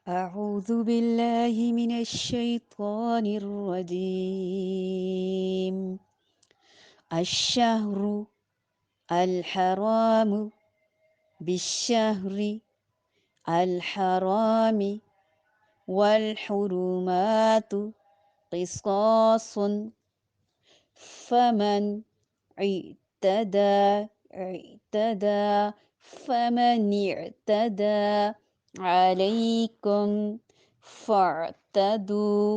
أعوذ بالله من الشيطان الرجيم. الشهر الحرام بالشهر الحرام والحرمات قصاص فمن اعتدى فمن اعتدى عليكم فاعتدوا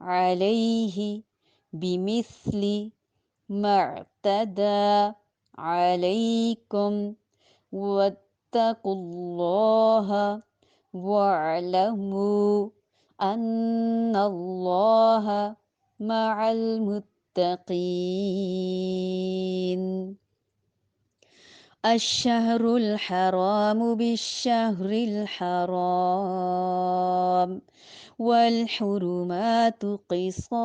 عليه بمثل ما اعتدى عليكم واتقوا الله واعلموا أن الله مع المتقين. الشهر الحرام بالشهر الحرام والحرمات قصاص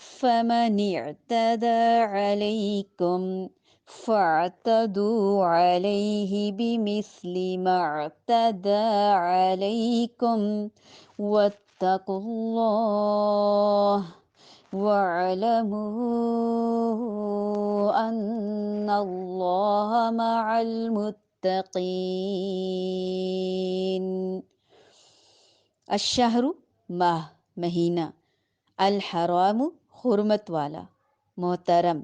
فمن اعتدى عليكم فاعتدوا عليه بمثل ما اعتدى عليكم واتقوا الله واعلموا أن الله مع المتقين. الشہر ماہ مہینہ، الحرام حرمت والا محترم،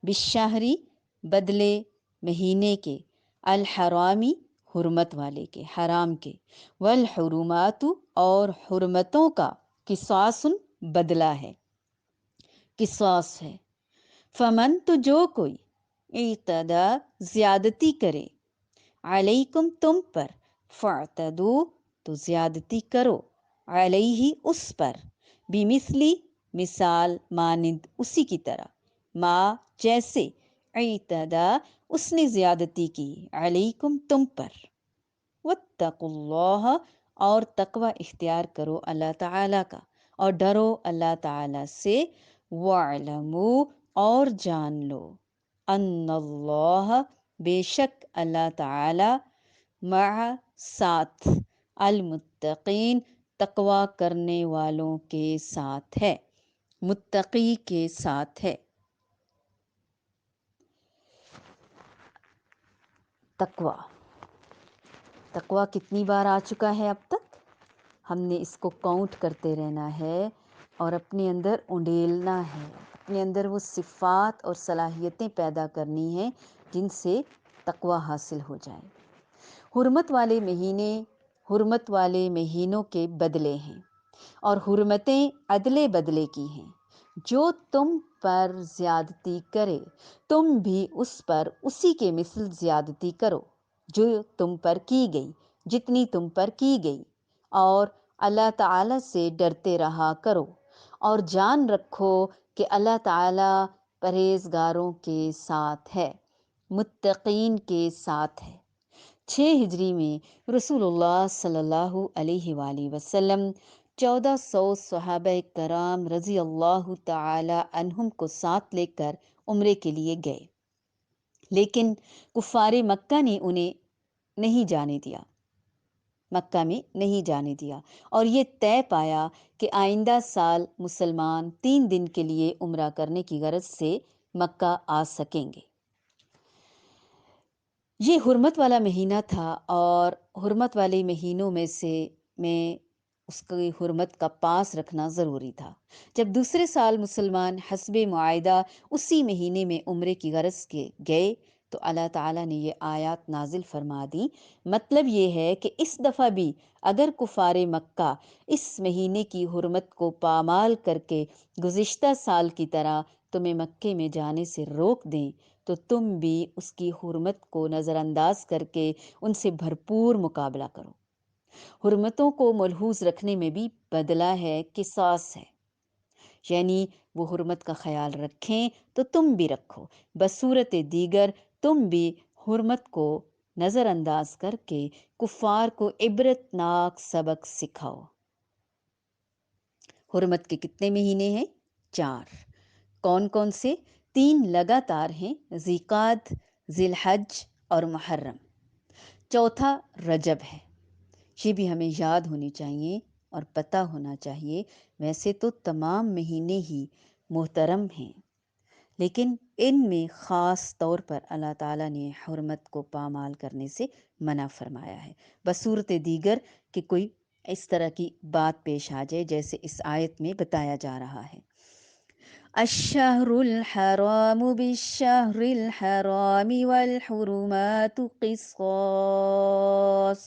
بالشہری بدلے مہینے کے، الحرامی حرمت والے کے، حرام کے، والحرمات اور حرمتوں کا، قصاص بدلہ ہے، قصاص ہے، فمن تو جو کوئی، اعتدا زیادتی کرے، علیکم تم پر، فاعتدو تو زیادتی کرو، علیہ اس پر، بمثلی مثال مانند اسی کی طرح، ما جیسے، اعتدا اس نے زیادتی کی، علیکم تم پر، واتقوا اللہ اور تقوی اختیار کرو اللہ تعالیٰ کا، اور ڈرو اللہ تعالیٰ سے، وَاعْلَمُوا اور جان لو، ان اللہ بے شک اللہ تعالی، مع ساتھ، المتقین تقوی کرنے والوں کے ساتھ ہے، متقی کے ساتھ ہے۔ تقوی تقوی کتنی بار آ چکا ہے اب تک؟ ہم نے اس کو کاؤنٹ کرتے رہنا ہے اور اپنے اندر انڈیلنا ہے، اپنے اندر وہ صفات اور صلاحیتیں پیدا کرنی ہیں جن سے تقوی حاصل ہو جائے۔ حرمت والے مہینے حرمت والے مہینوں کے بدلے ہیں، اور حرمتیں عدلے بدلے کی ہیں۔ جو تم پر زیادتی کرے تم بھی اس پر اسی کے مثل زیادتی کرو جو تم پر کی گئی، جتنی تم پر کی گئی، اور اللہ تعالیٰ سے ڈرتے رہا کرو، اور جان رکھو کہ اللہ تعالیٰ پرہیزگاروں کے ساتھ ہے، متقین کے ساتھ ہے۔ 6 ہجری میں رسول اللہ صلی اللہ علیہ وآلہ وسلم 1400 صحابہ کرام رضی اللہ تعالی عنہم کو ساتھ لے کر عمرے کے لیے گئے، لیکن کفار مکہ نے انہیں نہیں جانے دیا، مکہ میں نہیں جانے دیا، اور یہ طے پایا کہ آئندہ سال مسلمان 3 دن کے لیے عمرہ کرنے کی غرض سے مکہ آ سکیں گے۔ یہ حرمت والا مہینہ تھا، اور حرمت والے مہینوں میں اس کی حرمت کا پاس رکھنا ضروری تھا۔ جب دوسرے سال مسلمان حسب معاہدہ اسی مہینے میں عمرے کی غرض کے گئے تو اللہ تعالیٰ نے یہ آیات نازل فرما دی۔ مطلب یہ ہے کہ اس دفعہ بھی اگر کفار مکہ اس مہینے کی حرمت کو پامال کر کے گزشتہ سال کی طرح تمہیں مکے میں جانے سے روک دیں تو تم بھی اس کی حرمت کو نظر انداز کر کے ان سے بھرپور مقابلہ کرو۔ حرمتوں کو ملحوظ رکھنے میں بھی بدلہ ہے، قصاص ہے، یعنی وہ حرمت کا خیال رکھیں تو تم بھی رکھو، بصورت دیگر تم بھی حرمت کو نظر انداز کر کے کفار کو عبرتناک سبق سکھاؤ۔ حرمت کے کتنے مہینے ہیں؟ 4۔ کون کون سے؟ 3 لگاتار ہیں، ذی القعدہ، ذی الحج اور محرم۔ چوتھا رجب ہے۔ یہ بھی ہمیں یاد ہونی چاہیے اور پتہ ہونا چاہیے۔ ویسے تو تمام مہینے ہی محترم ہیں، لیکن ان میں خاص طور پر اللہ تعالیٰ نے حرمت کو پامال کرنے سے منع فرمایا ہے، بصورت دیگر کہ کوئی اس طرح کی بات پیش آ جائے جیسے اس آیت میں بتایا جا رہا ہے۔ الشہر الحرام بالشہر الحرام والحرمات قصاص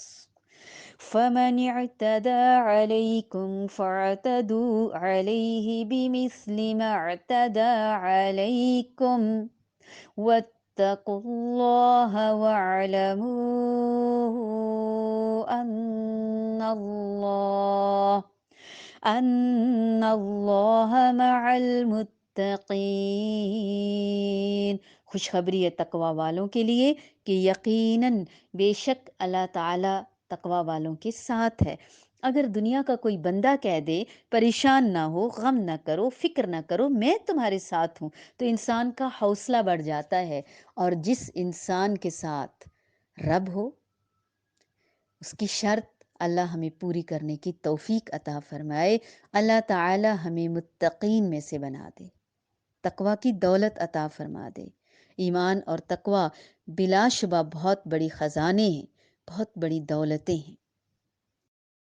فمن اعتدى عليكم فاعتدوا عليه بمثل ما اعتدى عليكم واتقوا الله واعلموا ان اللہ مع المتقین۔ خوشخبری ہے تقوی والوں کے لیے کہ یقیناً بے شک اللہ تعالیٰ تقوی والوں کے ساتھ ہے۔ اگر دنیا کا کوئی بندہ کہہ دے پریشان نہ ہو، غم نہ کرو، فکر نہ کرو، میں تمہارے ساتھ ہوں، تو انسان کا حوصلہ بڑھ جاتا ہے، اور جس انسان کے ساتھ رب ہو اس کی شرط اللہ ہمیں پوری کرنے کی توفیق عطا فرمائے۔ اللہ تعالی ہمیں متقین میں سے بنا دے، تقوی کی دولت عطا فرما دے۔ ایمان اور تقوی بلا شبہ بہت بڑی خزانے ہیں، بہت بڑی دولتیں ہیں۔